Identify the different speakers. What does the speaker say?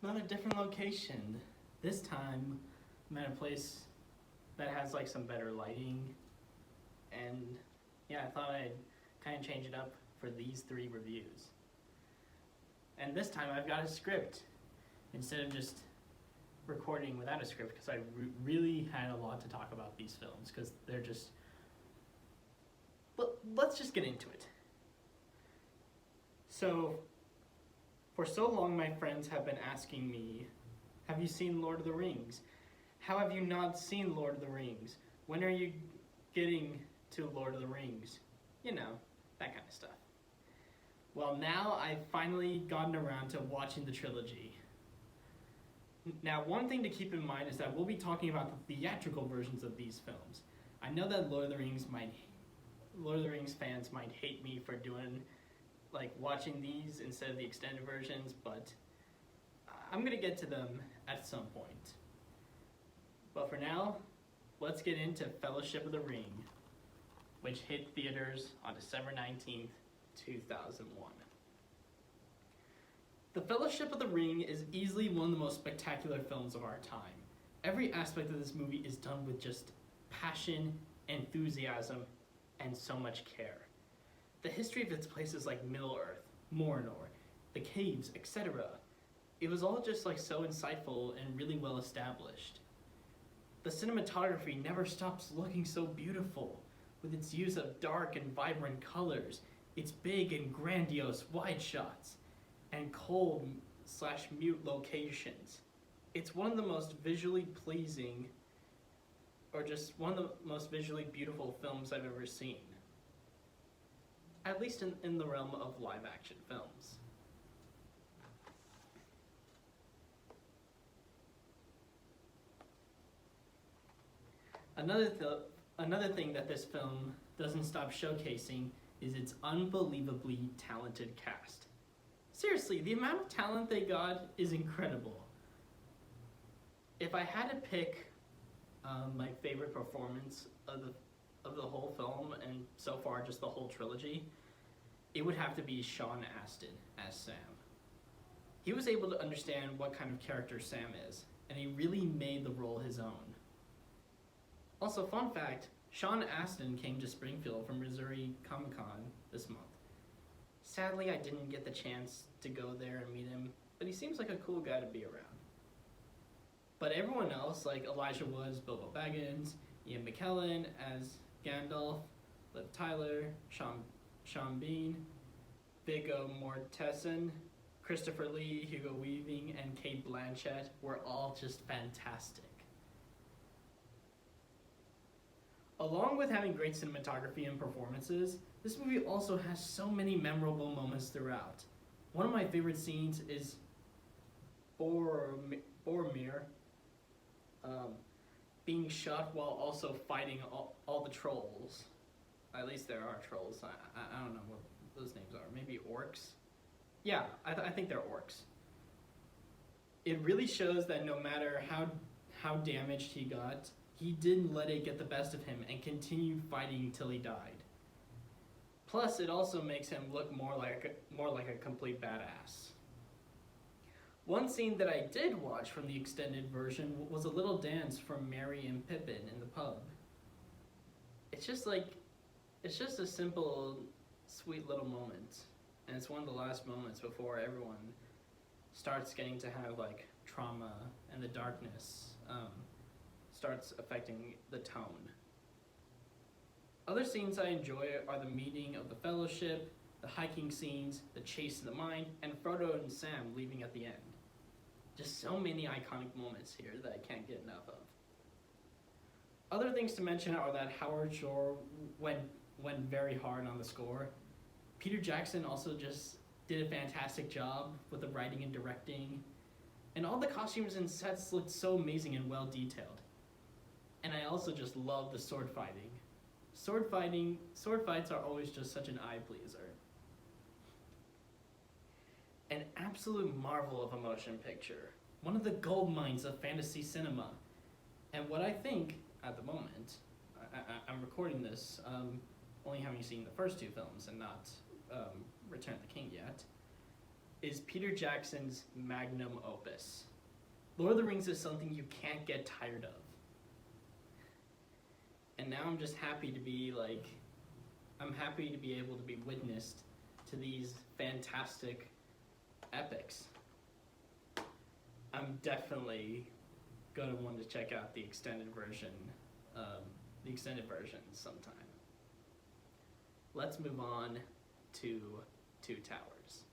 Speaker 1: Another different location. This time, I'm at a place that has like some better lighting, and yeah, I thought I'd kind of change it up for these three reviews. And this time, I've got a script instead of just recording without a script because I really had a lot to talk about these films because they're just. Let's just get into it. So, for so long, my friends have been asking me, have you seen Lord of the Rings? How have you not seen Lord of the Rings? When are you getting to Lord of the Rings? You know, that kind of stuff. Well, now I've finally gotten around to watching the trilogy. Now, one thing to keep in mind is that we'll be talking about the theatrical versions of these films. I know that Lord of the Rings fans might hate me for doing like watching these instead of the extended versions, but I'm gonna get to them at some point. But for now, let's get into Fellowship of the Ring, which hit theaters on December 19th, 2001. The Fellowship of the Ring is easily one of the most spectacular films of our time. Every aspect of this movie is done with just passion, enthusiasm, and so much care. The history of its places like Middle-earth, Morinor, the caves, etc. It was all just like so insightful and really well established. The cinematography never stops looking so beautiful, with its use of dark and vibrant colors, its big and grandiose wide shots, and cold/mute locations. It's one of the most visually pleasing, or just one of the most visually beautiful films I've ever seen. At least in the realm of live action films. Another thing that this film doesn't stop showcasing is its unbelievably talented cast. Seriously, the amount of talent they got is incredible. If I had to pick my favorite performance of the whole film, and so far just the whole trilogy, it would have to be Sean Astin as Sam. He was able to understand what kind of character Sam is, and he really made the role his own. Also, fun fact, Sean Astin came to Springfield from Missouri Comic-Con this month. Sadly, I didn't get the chance to go there and meet him, but he seems like a cool guy to be around. But everyone else, like Elijah Woods, Bilbo Baggins, Ian McKellen as Gandalf, Liv Tyler, Sean Bean, Viggo Mortensen, Christopher Lee, Hugo Weaving, and Cate Blanchett were all just fantastic. Along with having great cinematography and performances, this movie also has so many memorable moments throughout. One of my favorite scenes is Boromir being shot while also fighting all the trolls. At least there are trolls. I don't know what those names are. Maybe orcs? Yeah, I think they're orcs. It really shows that no matter how damaged he got, he didn't let it get the best of him and continued fighting until he died. Plus, it also makes him look more like a complete badass. One scene that I did watch from the extended version was a little dance from Merry and Pippin in the pub. It's just a simple, sweet little moment. And it's one of the last moments before everyone starts getting to have like trauma and the darkness starts affecting the tone. Other scenes I enjoy are the meeting of the Fellowship, the hiking scenes, the chase in the mine, and Frodo and Sam leaving at the end. Just so many iconic moments here that I can't get enough of. Other things to mention are that Howard Shore went very hard on the score. Peter Jackson also just did a fantastic job with the writing and directing. And all the costumes and sets looked so amazing and well detailed. And I also just love the sword fighting. Sword fights are always just such an eye pleaser. An absolute marvel of a motion picture. One of the gold mines of fantasy cinema. And what I think, at the moment, I'm recording this, only having seen the first two films and not Return of the King yet. is Peter Jackson's magnum opus. Lord of the Rings is something you can't get tired of. And now I'm just happy to be I'm happy to be able to be witnessed to these fantastic epics. I'm definitely gonna want to check out the extended version sometime. Let's move on to Two Towers.